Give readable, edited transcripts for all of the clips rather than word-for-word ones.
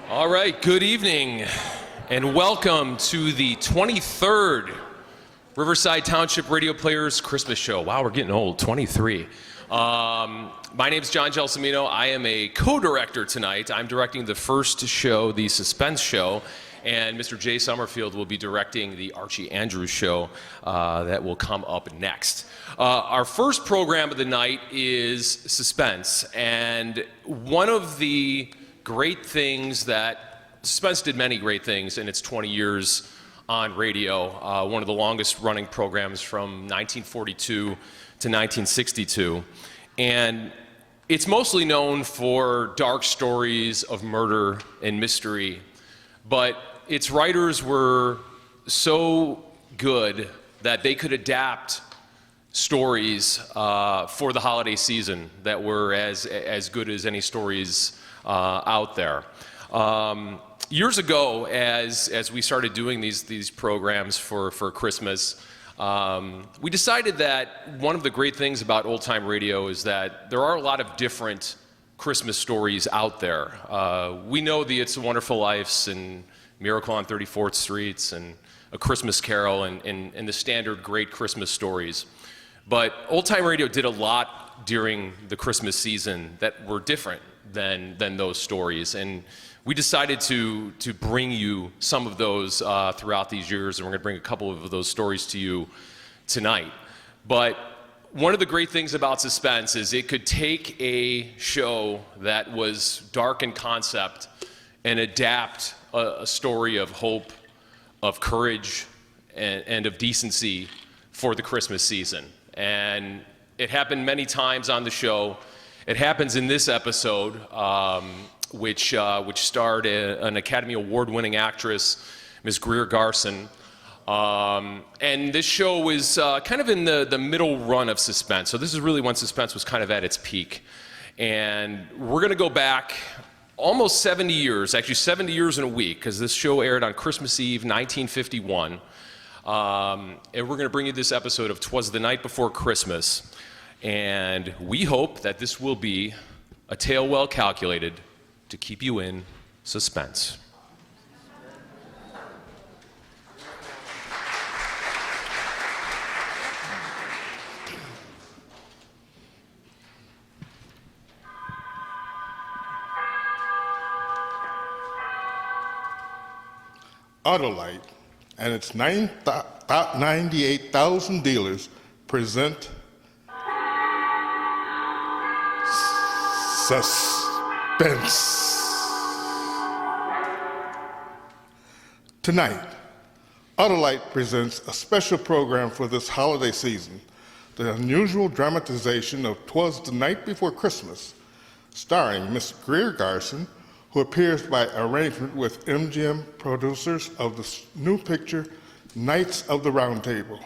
All right, good evening, and welcome to the 23rd Riverside Township Radio Players Christmas Show. Wow, we're getting old, 23. My name's John Gelsomino. I am a co-director tonight. I'm directing the first show, the Suspense show, and Mr. Jay Summerfield will be directing the Archie Andrews show that will come up next. Our first program of the night is Suspense, and one of the great things that Suspense did many great things in its 20 years on radio, one of the longest running programs from 1942 to 1962. And it's mostly known for dark stories of murder and mystery, but its writers were so good that they could adapt stories for the holiday season that were as good as any stories out there. Years ago, as we started doing these programs for Christmas, we decided that one of the great things about old-time radio is that there are a lot of different Christmas stories out there. We know the It's a Wonderful Life and Miracle on 34th Street and A Christmas Carol and the standard great Christmas stories. But old-time radio did a lot during the Christmas season that were different than those stories. And we decided to bring you some of those throughout these years, and we're going to bring a couple of those stories to you tonight. But one of the great things about Suspense is it could take a show that was dark in concept and adapt a story of hope, of courage, and of decency for the Christmas season. And it happened many times on the show. It happens in this episode, which starred an Academy Award-winning actress, Ms. Greer Garson. And this show was kind of in the middle run of Suspense. So this is really when Suspense was kind of at its peak. And we're going to go back almost 70 years, actually 70 years in a week, because this show aired on Christmas Eve, 1951. And we're going to bring you this episode of Twas the Night Before Christmas. And we hope that this will be a tale well calculated to keep you in suspense. Autolite and its 98,000 dealers present Suspense. Tonight, Autolite presents a special program for this holiday season, the unusual dramatization of Twas the Night Before Christmas, starring Miss Greer Garson, who appears by arrangement with MGM producers of the new picture, Knights of the Round Table.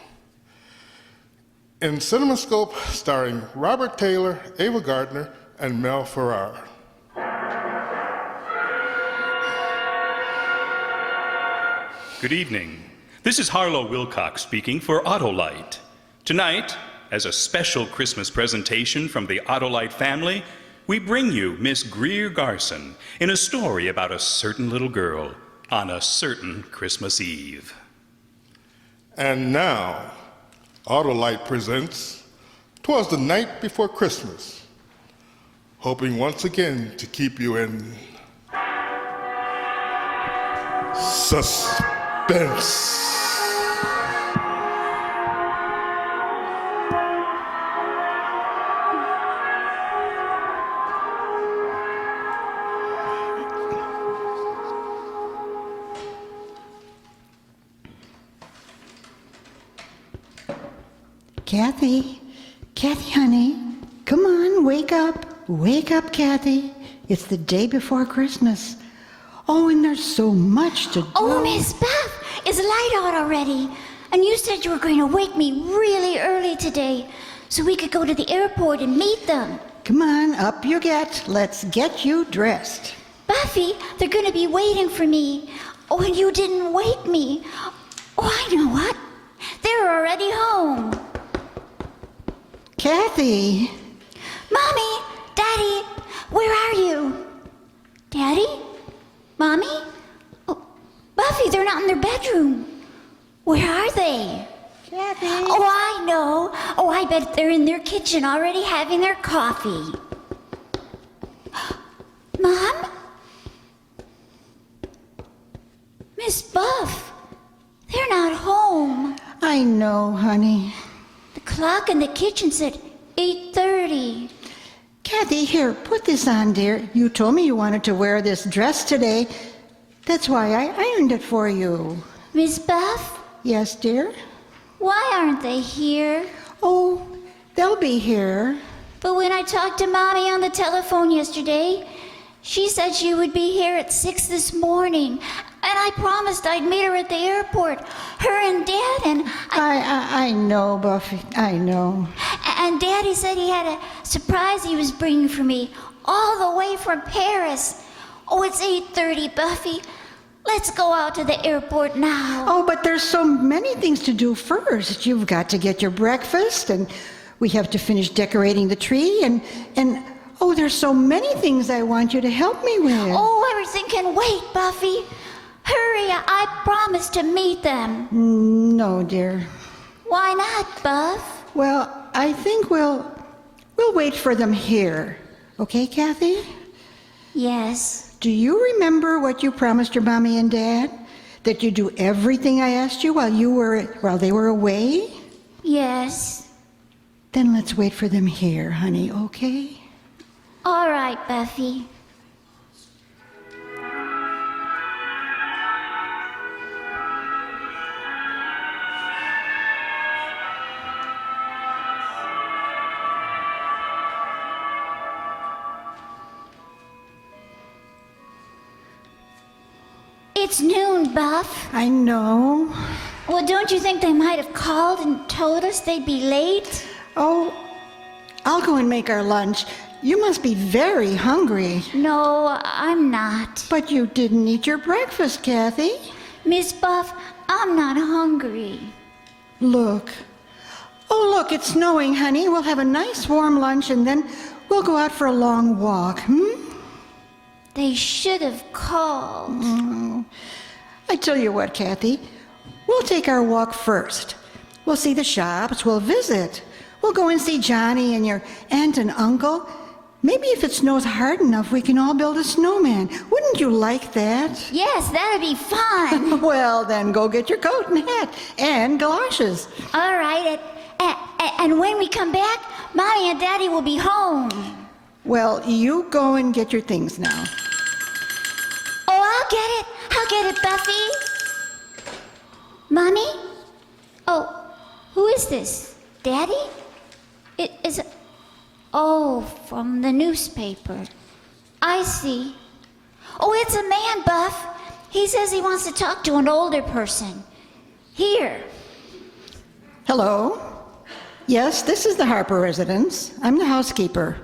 In CinemaScope, starring Robert Taylor, Ava Gardner, and Mel Ferrar. Good evening. This is Harlow Wilcox speaking for Autolite. Tonight, as a special Christmas presentation from the Autolite family, we bring you Miss Greer Garson in a story about a certain little girl on a certain Christmas Eve. And now, Autolite presents Twas the Night Before Christmas, hoping once again to keep you in suspense. Kathy, honey, come on, wake up, Kathy. It's the day before Christmas. Oh, and there's so much to do. Oh, Miss Beth, it's light out already. And you said you were going to wake me really early today so we could go to the airport and meet them. Come on, up you get. Let's get you dressed. Buffy, they're going to be waiting for me. Oh, and you didn't wake me. Oh, I know what. They're already home. Kathy. Mommy, Daddy, where are you? Daddy? Mommy? Oh, Buffy, they're not in their bedroom. Where are they? Kathy. Oh, I know. Oh, I bet they're in their kitchen already having their coffee. Mom? Miss Buff, they're not home. I know, honey. The clock in the kitchen said 8:30. Kathy, here, put this on, dear. You told me you wanted to wear this dress today. That's why I ironed it for you. Miss Buff, Yes, dear? why aren't they here? Oh, they'll be here. But when I talked to Mommy on the telephone yesterday, she said she would be here at 6 this morning. And I promised I'd meet her at the airport. Her and Dad and I know, Buffy. I know. And Daddy said he had a surprise he was bringing for me, all the way from Paris. Oh, it's 8:30, Buffy. Let's go out to the airport now. Oh, but there's so many things to do first. You've got to get your breakfast, and we have to finish decorating the tree, and oh, there's so many things I want you to help me with. Oh, everything can wait, Buffy. Hurry, I promised to meet them. No, dear. Why not, Buff? Well, I think we'll wait for them here. Okay, Kathy? Yes. Do you remember what you promised your mommy and dad? That you'd do everything I asked you while they were away? Yes. Then let's wait for them here, honey, okay? All right, Buffy. It's noon, Buff. I know. Well, don't you think they might have called and told us they'd be late? Oh, I'll go and make our lunch. You must be very hungry. No, I'm not. But you didn't eat your breakfast, Kathy. Miss Buff, I'm not hungry. Look. Oh, look, it's snowing, honey. We'll have a nice warm lunch and then we'll go out for a long walk, They should have called. I tell you what, Kathy. We'll take our walk first. We'll see the shops. We'll visit. We'll go and see Johnny and your aunt and uncle. Maybe if it snows hard enough, we can all build a snowman. Wouldn't you like that? Yes, that'd be fun. Well, then go get your coat and hat and galoshes. All right, and when we come back, Mommy and Daddy will be home. Well, you go and get your things now. Oh, I'll get it, Buffy. Mommy? Oh, who is this? Daddy? It is... Oh, from the newspaper. I see. Oh, it's a man, Buff. He says he wants to talk to an older person. Here. Hello? Yes, this is the Harper residence. I'm the housekeeper.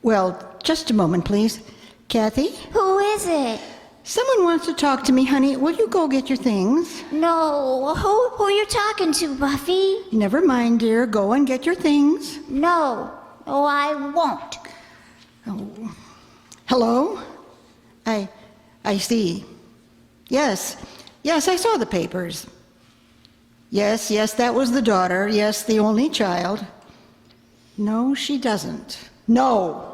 Well, just a moment, please. Kathy? Who is it? Someone wants to talk to me, honey. Will you go get your things? No, who are you talking to, Buffy? Never mind, dear. Go and get your things. No, I won't. Oh. Hello? I see. Yes, I saw the papers. Yes, that was the daughter. Yes, the only child. No, she doesn't. No,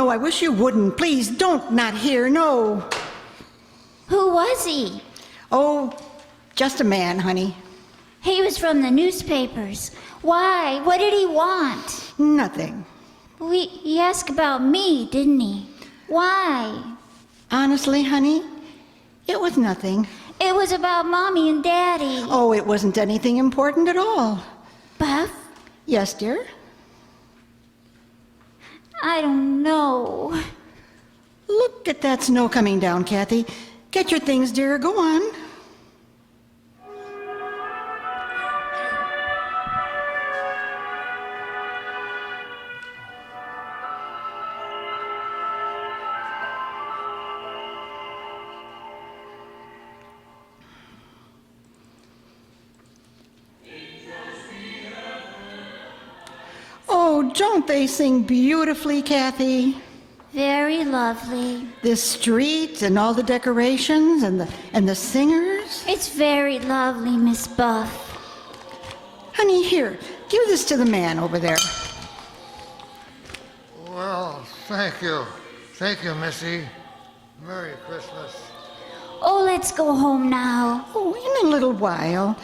I wish you wouldn't. Please, don't not here, no. Who was he? Oh, just a man, honey. He was from the newspapers. Why? What did he want? Nothing. He asked about me, didn't he? Why? Honestly, honey, it was nothing. It was about Mommy and Daddy. Oh, it wasn't anything important at all. Buff? Yes, dear? I don't know. Look at that snow coming down, Kathy. Get your things, dear. Go on. Oh, don't they sing beautifully, Kathy? Very very lovely. This street and all the decorations and the singers. It's very lovely, Miss Buff. Honey, here, give this to the man over there. Well, thank you. Thank you, Missy. Merry Christmas. Oh, let's go home now. Oh, in a little while.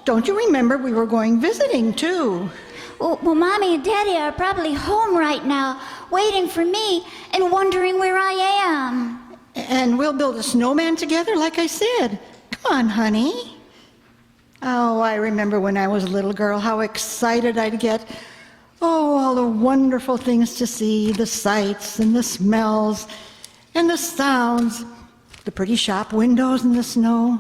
Don't you remember we were going visiting, too? Well, Mommy and Daddy are probably home right now, waiting for me and wondering where I am. And we'll build a snowman together, like I said. Come on, honey. Oh, I remember when I was a little girl, how excited I'd get. Oh, all the wonderful things to see, the sights and the smells and the sounds, the pretty shop windows in the snow.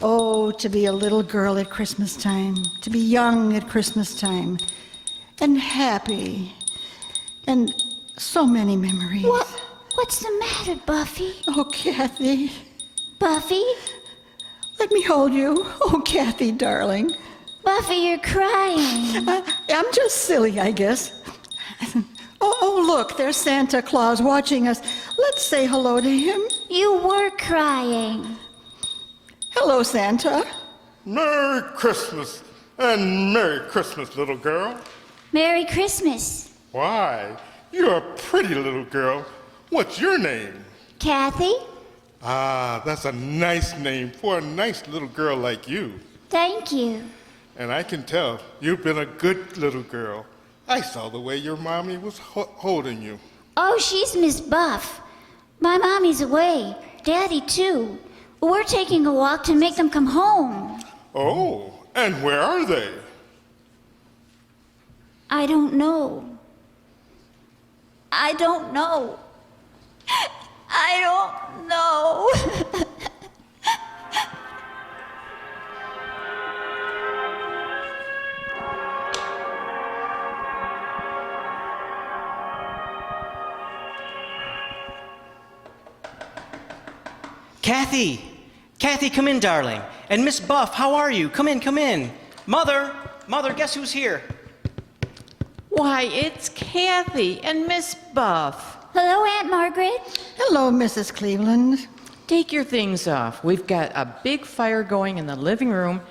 Oh, to be a little girl at Christmas time, to be young at Christmas time, and happy, and so many memories. What's the matter, Buffy? Oh, Kathy, Buffy? let me hold you. Oh, Kathy, darling. Buffy, you're crying. I'm just silly, I guess. Oh, look, there's Santa Claus watching us. Let's say hello to him. You were crying. Hello, Santa. Merry Christmas, and Merry Christmas, little girl. Merry Christmas. Why, you're a pretty little girl. What's your name? Kathy? Ah, that's a nice name for a nice little girl like you. Thank you. And I can tell you've been a good little girl. I saw the way your mommy was holding you. Oh, she's Miss Buff. My mommy's away. Daddy, too. We're taking a walk to make them come home. Oh, and where are they? I don't know. I don't know. I don't know. Kathy! Kathy, come in, darling. And Miss Buff, how are you? Come in, come in. Mother! Mother, guess who's here? Why, it's Kathy and Miss Buff. Hello, Aunt Margaret. Hello, Mrs. Cleveland. Take your things off. We've got a big fire going in the living room,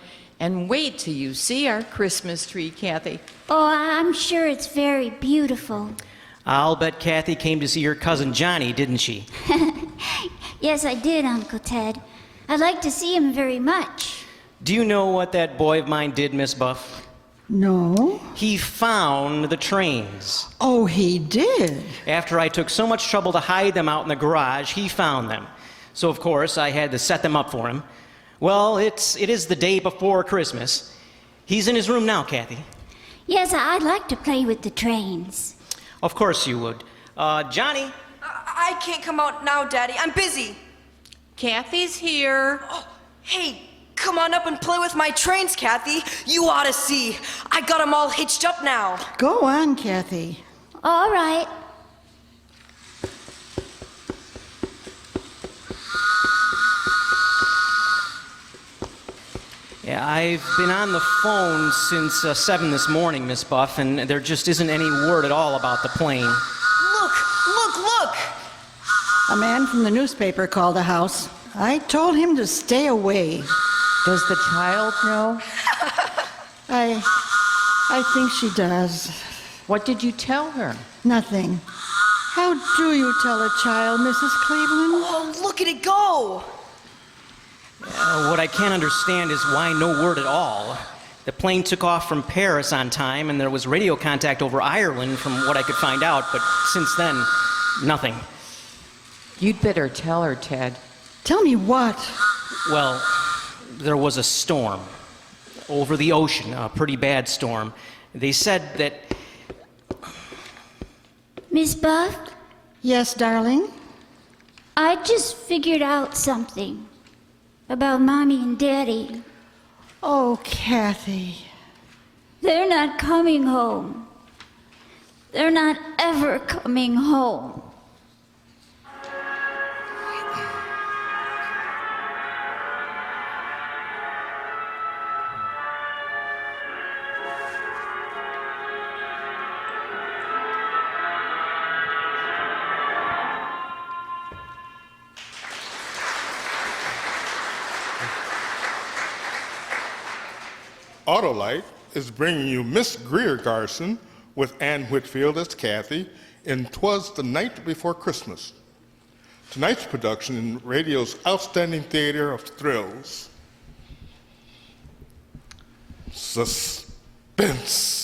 and wait till you see our Christmas tree, Kathy. Oh, I'm sure it's very beautiful. I'll bet Kathy came to see your cousin Johnny, didn't she? Yes, I did, Uncle Ted. I'd like to see him very much. Do you know what that boy of mine did, Miss Buff? No? He found the trains. Oh, he did. After I took so much trouble to hide them out in the garage, he found them. So, of course, I had to set them up for him. Well, it is the day before Christmas. He's in his room now, Kathy. Yes, I'd like to play with the trains. Of course you would. Johnny? I can't come out now, Daddy. I'm busy. Kathy's here. Oh, hey, come on up and play with my trains, Kathy. You ought to see. I got them all hitched up now. Go on, Kathy. All right. Yeah, I've been on the phone since 7 this morning, Miss Buff, and there just isn't any word at all about the plane. Look! A man from the newspaper called the house. I told him to stay away. Does the child know? I think she does. What did you tell her? Nothing. How do you tell a child, Mrs. Cleveland? Oh, look at it go. What I can't understand is why no word at all. The plane took off from Paris on time, and there was radio contact over Ireland from what I could find out, but since then, nothing. You'd better tell her, Ted. Tell me what? Well, there was a storm over the ocean, a pretty bad storm. They said that... Miss Buff, Yes, darling? I just figured out something about Mommy and Daddy. Oh, Kathy. They're not coming home. They're not ever coming home. Autolite is bringing you Miss Greer Garson with Ann Whitfield as Kathy in Twas the Night Before Christmas. Tonight's production in radio's outstanding theater of thrills. Suspense.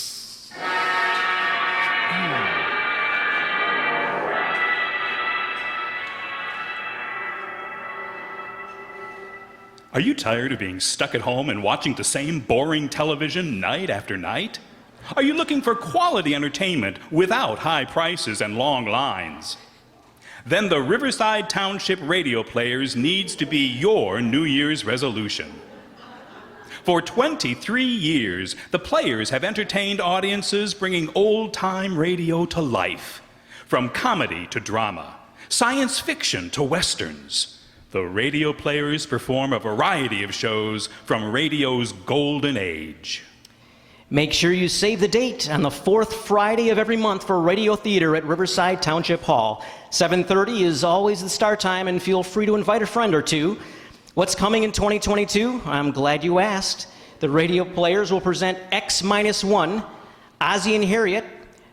Are you tired of being stuck at home and watching the same boring television night after night? Are you looking for quality entertainment without high prices and long lines? Then the Riverside Township Radio Players needs to be your New Year's resolution. For 23 years, the Players have entertained audiences bringing old-time radio to life. From comedy to drama, science fiction to westerns, the Radio Players perform a variety of shows from radio's golden age. Make sure you save the date on the fourth Friday of every month for radio theater at Riverside Township Hall. 7:30 is always the start time, and feel free to invite a friend or two. What's coming in 2022? I'm glad you asked. The Radio Players will present X-1, Ozzie and Harriet,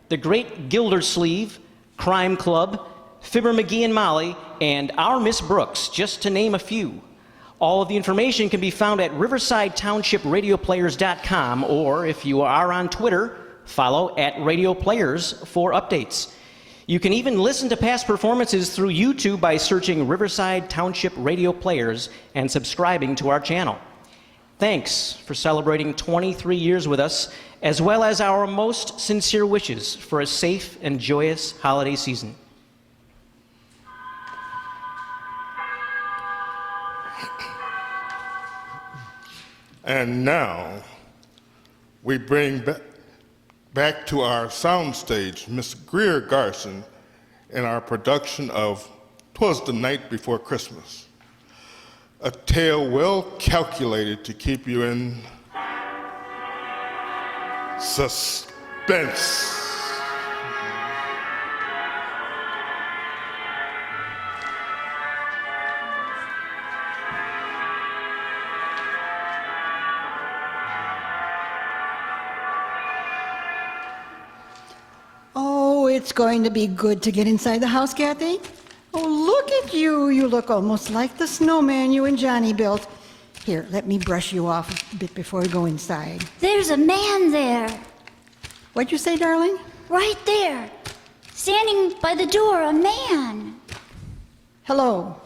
The Great Gildersleeve, Crime Club, Fibber McGee and Molly, and Our Miss Brooks, just to name a few. All of the information can be found at riversideTownshipRadioPlayers.com, or if you are on Twitter, follow @RadioPlayers for updates. You can even listen to past performances through YouTube by searching Riverside Township Radio Players and subscribing to our channel. Thanks for celebrating 23 years with us, as well as our most sincere wishes for a safe and joyous holiday season. And now, we bring back to our soundstage Miss Greer Garson in our production of 'Twas the Night Before Christmas, a tale well calculated to keep you in suspense. It's going to be good to get inside the house, Kathy. Oh, look at you. You look almost like the snowman you and Johnny built. Here, let me brush you off a bit before we go inside. There's a man there, What'd you say, darling? right there, standing by the door, a man. Hello.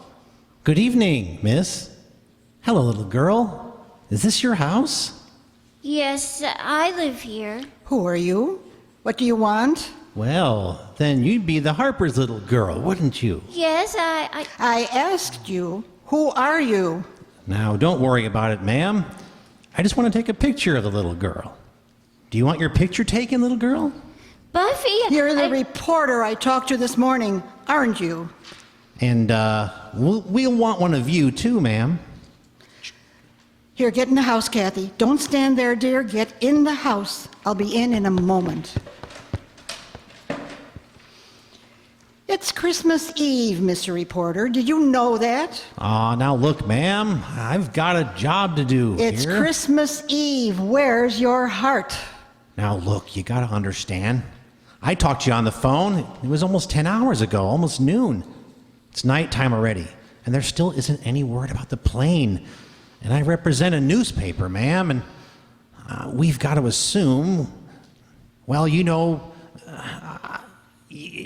Good evening, miss. Hello, little girl. Is this your house? Yes, I live here. Who are you? What do you want? Well, then you'd be the Harper's little girl, wouldn't you? Yes, I I asked you, who are you? Now, don't worry about it, ma'am. I just want to take a picture of the little girl. Do you want your picture taken, little girl? Buffy. You're the I- reporter I talked to this morning, aren't you? And, we'll want one of you, too, ma'am. Here, get in the house, Kathy. Don't stand there, dear. Get in the house. I'll be in a moment. It's Christmas Eve, Mr. Reporter. Did you know that? Aw, now look, ma'am. I've got a job to do It's here. Christmas Eve. Where's your heart? Now, look, you gotta understand. I talked to you on the phone. It was almost 10 hours ago, almost noon. It's nighttime already, and there still isn't any word about the plane. And I represent a newspaper, ma'am, and we've got to assume, well, you know,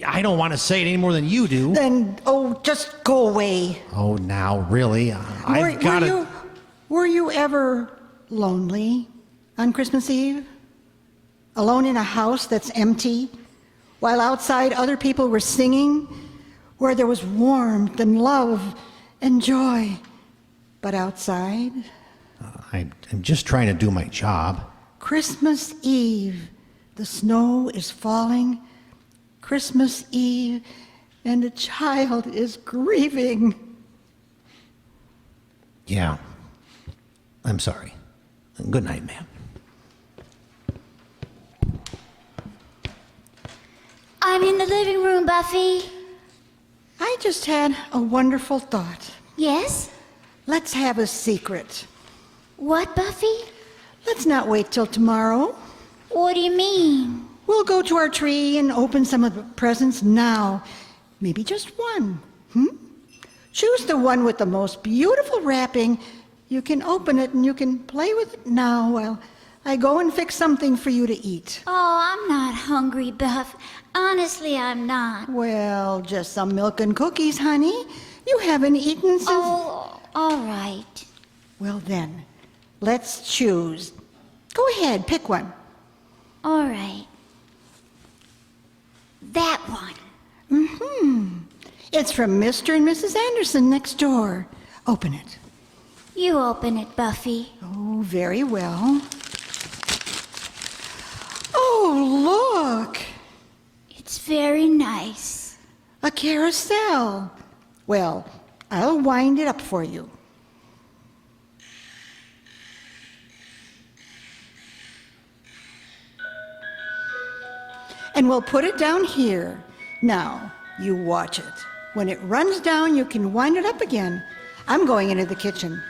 I don't want to say it any more than you do. Then, just go away. Oh, now, really? I've got to... Were you ever lonely on Christmas Eve? Alone in a house that's empty, while outside other people were singing, where there was warmth and love and joy. But outside, I'm just trying to do my job. Christmas Eve, the snow is falling. Christmas Eve, and a child is grieving. Yeah. I'm sorry. Good night, ma'am. I'm in the living room, Buffy. I just had a wonderful thought. Yes? Let's have a secret. What, Buffy? Let's not wait till tomorrow. What do you mean? We'll go to our tree and open some of the presents now. Maybe just one. Choose the one with the most beautiful wrapping. You can open it and you can play with it now while I go and fix something for you to eat. Oh, I'm not hungry, Buff. Honestly, I'm not. Well, just some milk and cookies, honey. You haven't eaten since... Oh, all right. Well then, let's choose. Go ahead, pick one. All right. That one. It's from Mr. and Mrs. Anderson next door. Open it. You open it, Buffy. Oh, very well. Oh, look! It's very nice. A carousel. Well, I'll wind it up for you. And we'll put it down here. Now, you watch it. When it runs down, you can wind it up again. I'm going into the kitchen.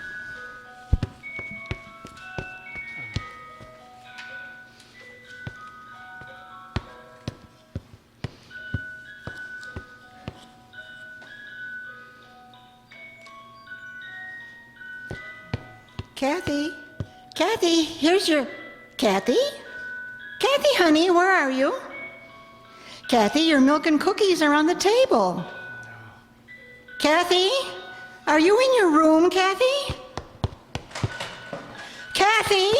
Kathy, here's your... Kathy, honey, where are you? Kathy, your milk and cookies are on the table. Kathy, are you in your room, Kathy? Kathy,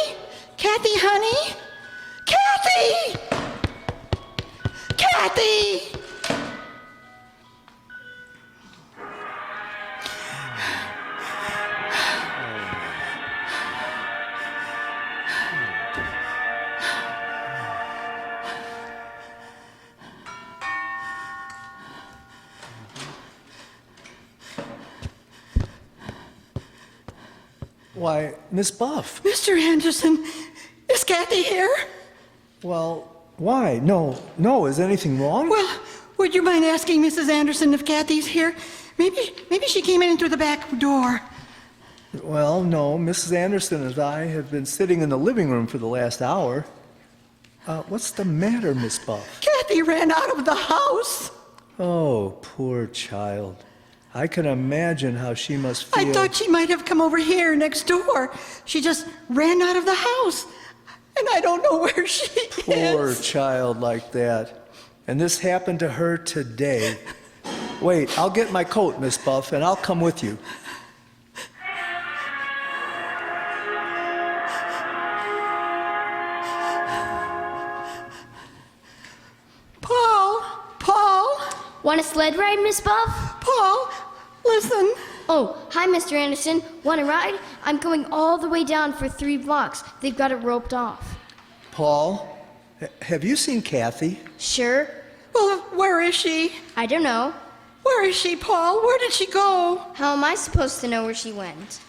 honey? Kathy! Kathy! Why, Miss Buff. Mr. Anderson, is Kathy here? Well, why? No, is anything wrong? Well, would you mind asking Mrs. Anderson if Kathy's here? Maybe she came in through the back door. Well, no, Mrs. Anderson and I have been sitting in the living room for the last hour. What's the matter, Miss Buff? Kathy ran out of the house. Oh, poor child. I can imagine how she must feel. I thought she might have come over here next door. She just ran out of the house, and I don't know where she is. Poor child like that. And this happened to her today. Wait, I'll get my coat, Miss Buff, and I'll come with you. Paul? Want a sled ride, Miss Buff? Paul, listen. Oh, hi, Mr. Anderson. Want a ride? I'm going all the way down for 3 blocks. They've got it roped off. Paul, have you seen Kathy? Sure. Well, where is she? I don't know. Where is she, Paul? Where did she go? How am I supposed to know where she went?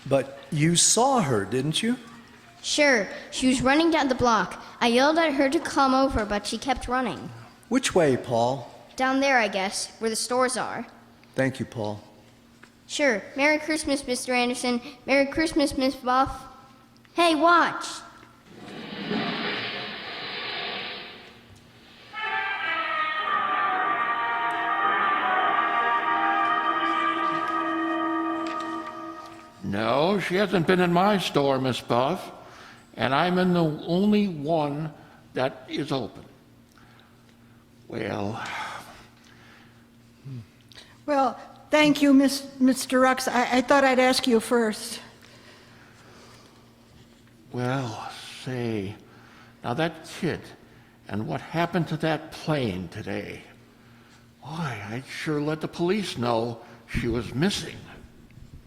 But you saw her, didn't you? Sure. She was running down the block. I yelled at her to come over, but she kept running. Which way, Paul? Down there, I guess, where the stores are. Thank you, Paul. Sure. Merry Christmas, Mr. Anderson. Merry Christmas, Miss Buff. Hey, watch. No, she hasn't been in my store, Miss Buff, and I'm in the only one that is open. Well, thank you, Mr. Rux. I thought I'd ask you first. Well, say, now that kid and what happened to that plane today, why, I'd sure let the police know she was missing.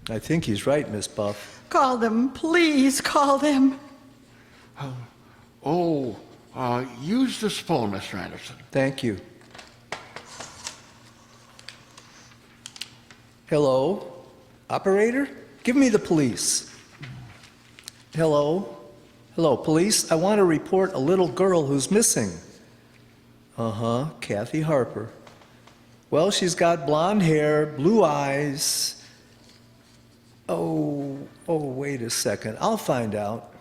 I think he's right, Miss Buff. Call them, please call them. Use this phone, Mr. Anderson. Thank you. Hello? Operator? Give me the police. Hello? Hello, police? I want to report a little girl who's missing. Kathy Harper. Well, she's got blonde hair, blue eyes. Oh, wait a second. I'll find out.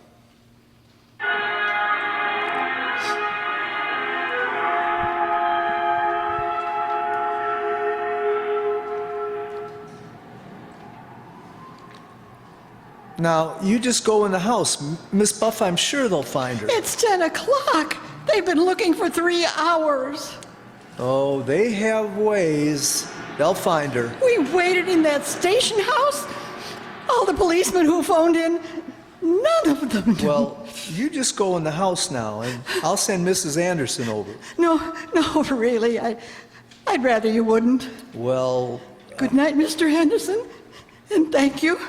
Now, you just go in the house. Miss Buff, I'm sure they'll find her. It's 10 o'clock. They've been looking for 3 hours. Oh, they have ways. They'll find her. We waited in that station house. All the policemen who phoned in, none of them knew. Well, you just go in the house now, and I'll send Mrs. Anderson over. No, really, I'd rather you wouldn't. Well, Good night, Mr. Henderson, and thank you.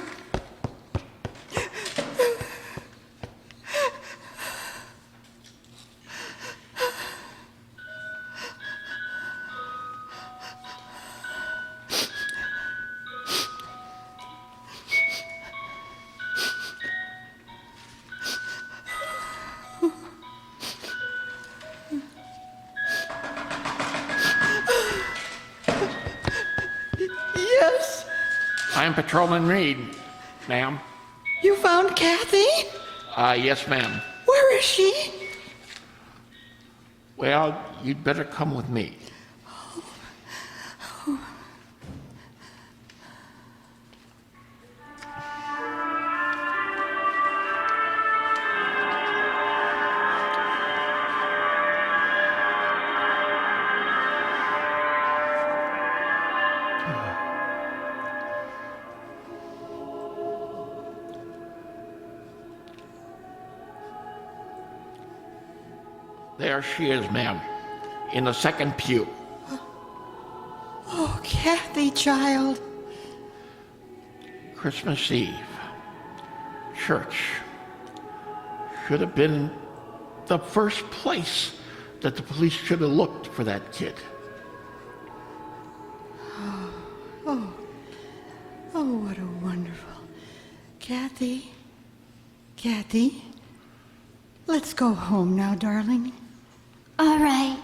Yes? I'm Patrolman Reed, ma'am. You found Kathy? Yes, ma'am. Where is she? Well, you'd better come with me. There she is, ma'am, in the second pew. Oh, Kathy, child. Christmas Eve. Church. Should have been the first place that the police should have looked for that kid. Oh, what a wonderful. Kathy, let's go home now, darling. All right.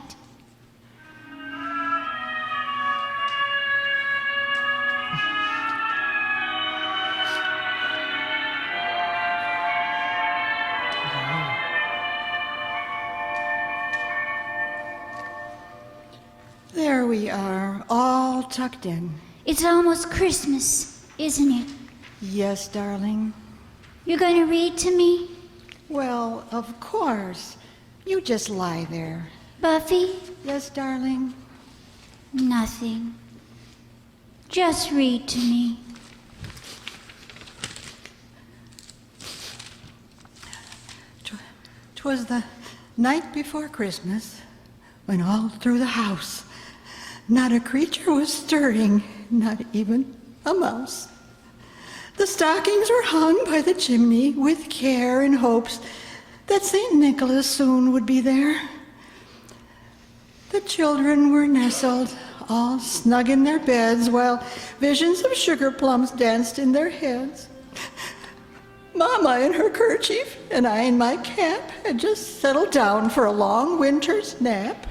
There we are, all tucked in. It's almost Christmas, isn't it? Yes, darling. You're going to read to me? Well, of course. You just lie there. Buffy? Yes, darling? Nothing. Just read to me. Twas the night before Christmas, when all through the house, not a creature was stirring, not even a mouse. The stockings were hung by the chimney with care and hopes that St. Nicholas soon would be there. The children were nestled, all snug in their beds, while visions of sugar plums danced in their heads. Mama in her kerchief and I in my cap had just settled down for a long winter's nap.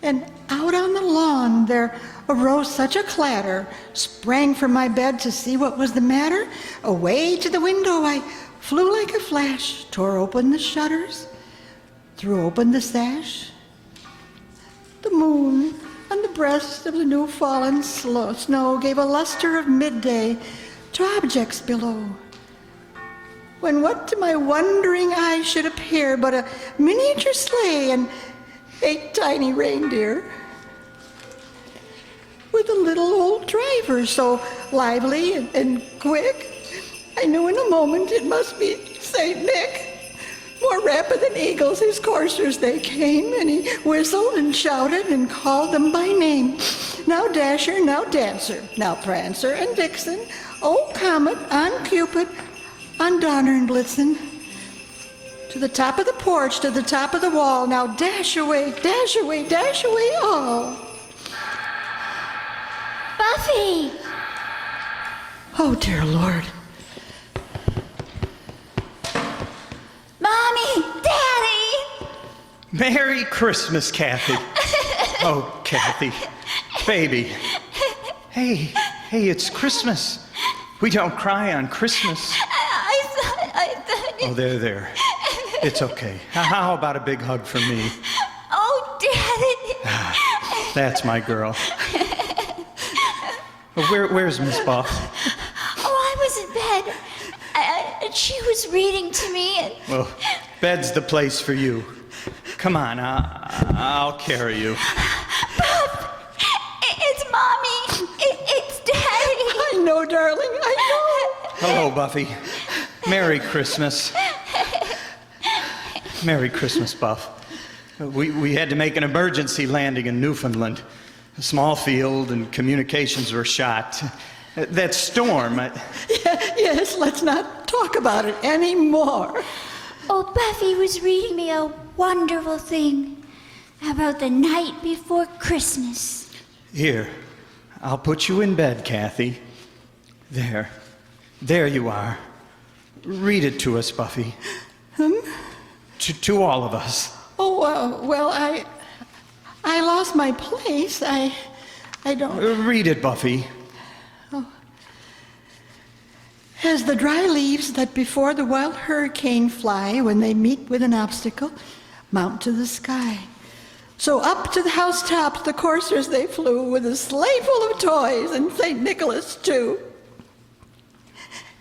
And out on the lawn there arose such a clatter, sprang from my bed to see what was the matter. Away to the window I flew like a flash, tore open the shutters, threw open the sash. The moon on the breast of the new fallen snow gave a luster of midday to objects below. When what to my wondering eyes should appear but a miniature sleigh and 8 tiny reindeer, with a little old driver so lively and quick, I knew in a moment it must be St. Nick. More rapid than eagles, his coursers they came, and he whistled and shouted and called them by name. Now Dasher, now Dancer, now Prancer and Vixen, oh Comet, on Cupid, on Donner and Blitzen. To the top of the porch, to the top of the wall, now dash away, dash away, dash away all. Buffy! Oh, dear Lord. Mommy! Daddy! Merry Christmas, Kathy. Oh, Kathy. Baby. Hey, it's Christmas. We don't cry on Christmas. I thought... Oh, there. It's okay. How about a big hug from me? Oh, Daddy! That's my girl. Where's Miss Buff? Oh, I was and she was reading to me, and Well, bed's the place for you. Come on, I'll carry you. it's Mommy. It's Daddy. I know, darling, I know. Hello, Buffy. Merry Christmas. Merry Christmas, Buff. We had to make an emergency landing in Newfoundland. A small field and communications were shot. That storm, Yes, let's not talk about it anymore. Oh, Buffy was reading me a wonderful thing about the night before Christmas. Here, I'll put you in bed, Kathy. There you are. Read it to us, Buffy. To all of us. Oh, well, I lost my place. I don't... Read it, Buffy. As the dry leaves that before the wild hurricane fly when they meet with an obstacle, mount to the sky. So up to the housetops the coursers they flew with a sleigh full of toys and St. Nicholas too.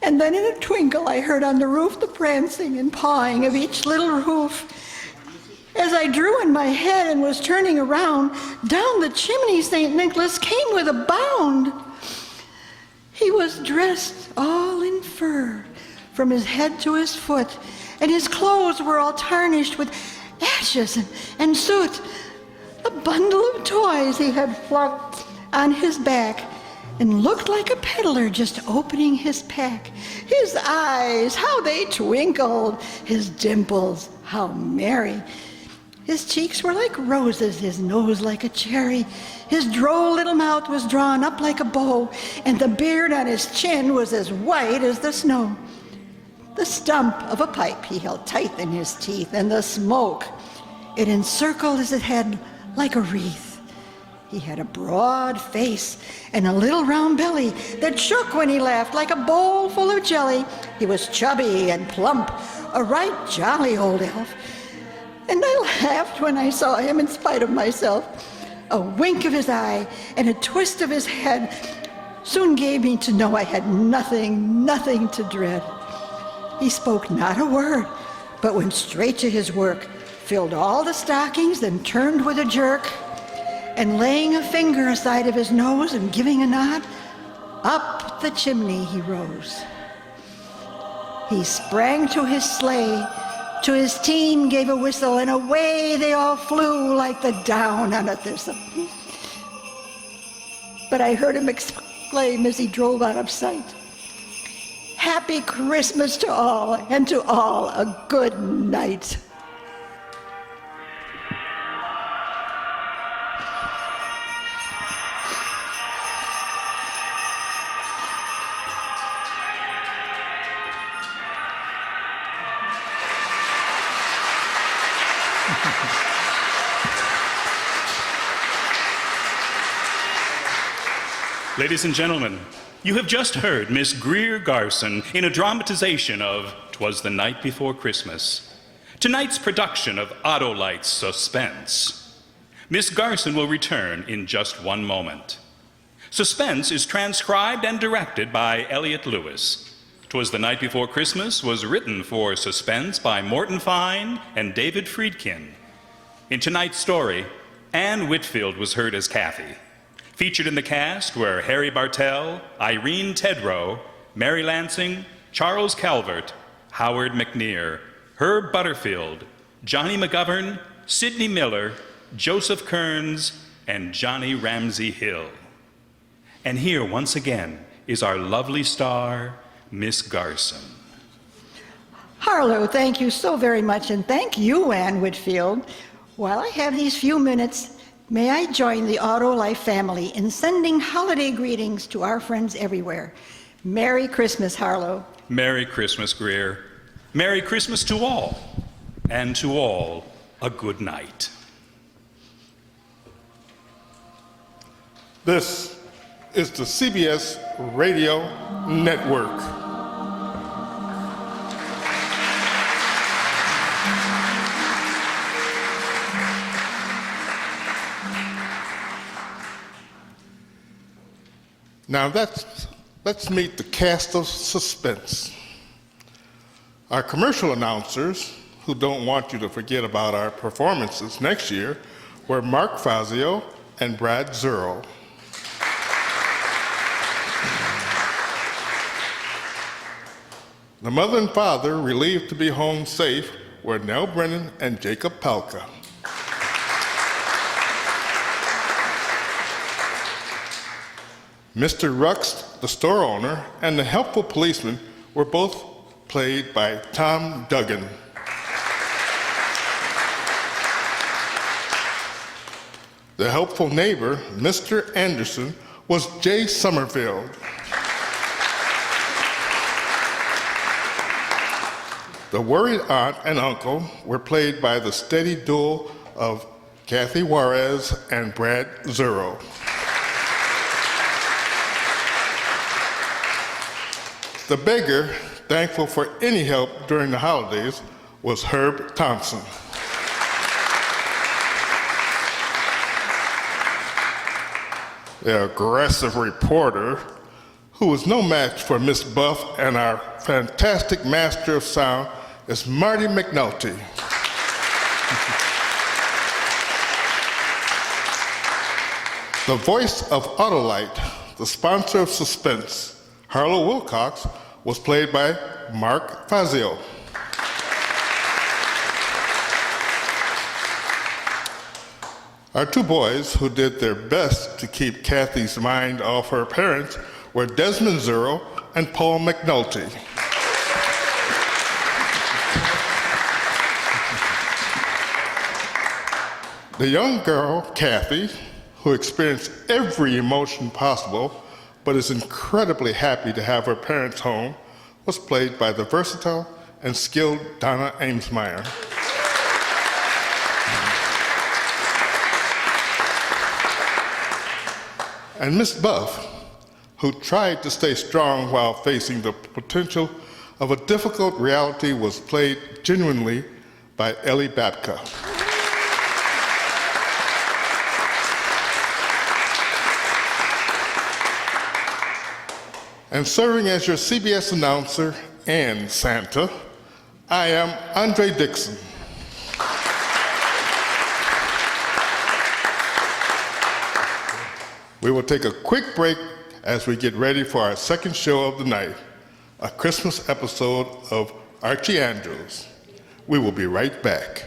And then in a twinkle I heard on the roof the prancing and pawing of each little hoof. As I drew in my head and was turning around, down the chimney St. Nicholas came with a bound. He was dressed all in fur, from his head to his foot, and his clothes were all tarnished with ashes and soot. A bundle of toys he had plucked on his back, and looked like a peddler just opening his pack. His eyes, how they twinkled, his dimples, how merry. His cheeks were like roses, his nose like a cherry. His droll little mouth was drawn up like a bow, and the beard on his chin was as white as the snow. The stump of a pipe he held tight in his teeth, and the smoke, it encircled his head like a wreath. He had a broad face and a little round belly that shook when he laughed like a bowl full of jelly. He was chubby and plump, a right jolly old elf. And I laughed when I saw him in spite of myself. A wink of his eye and a twist of his head soon gave me to know I had nothing to dread. He spoke not a word, but went straight to his work, filled all the stockings, then turned with a jerk, and laying a finger aside of his nose and giving a nod, up the chimney he rose. He sprang to his sleigh, to his team gave a whistle, and away they all flew like the down on a thistle. But I heard him exclaim as he drove out of sight, "Happy Christmas to all, and to all a good night." Ladies and gentlemen, you have just heard Miss Greer Garson in a dramatization of "Twas the Night Before Christmas," tonight's production of Autolite's Suspense. Miss Garson will return in just one moment. Suspense is transcribed and directed by Elliott Lewis. "Twas the Night Before Christmas" was written for Suspense by Morton Fine and David Friedkin. In tonight's story, Anne Whitfield was heard as Kathy. Featured in the cast were Harry Bartell, Irene Tedrow, Mary Lansing, Charles Calvert, Howard McNear, Herb Butterfield, Johnny McGovern, Sidney Miller, Joseph Kearns, and Johnny Ramsey Hill. And here, once again, is our lovely star, Miss Garson. Harlow, thank you so very much, and thank you, Anne Whitfield. While I have these few minutes, may I join the Autolife family in sending holiday greetings to our friends everywhere. Merry Christmas, Harlow. Merry Christmas, Greer. Merry Christmas to all, and to all, a good night. This is the CBS Radio Network. Now let's meet the cast of Suspense. Our commercial announcers, who don't want you to forget about our performances next year, were Mark Fazio and Brad Zero. The mother and father, relieved to be home safe, were Nell Brennan and Jacob Palka. Mr. Rux, the store owner, and the helpful policeman were both played by Tom Duggan. The helpful neighbor, Mr. Anderson, was Jay Summerfield. The worried aunt and uncle were played by the steady duo of Kathy Juarez and Brad Zero. The beggar, thankful for any help during the holidays, was Herb Thompson. The aggressive reporter, who was no match for Miss Buff, and our fantastic master of sound is Marty McNulty. The voice of Autolite, the sponsor of Suspense, Harlow Wilcox, was played by Mark Fazio. Our two boys who did their best to keep Kathy's mind off her parents were Desmond Zero and Paul McNulty. The young girl, Kathy, who experienced every emotion possible, but is incredibly happy to have her parents home, was played by the versatile and skilled Donna Amesmeyer. And Miss Buff, who tried to stay strong while facing the potential of a difficult reality, was played genuinely by Ellie Babka. And serving as your CBS announcer and Santa, I am Andre Dixon. We will take a quick break as we get ready for our second show of the night, a Christmas episode of Archie Andrews. We will be right back.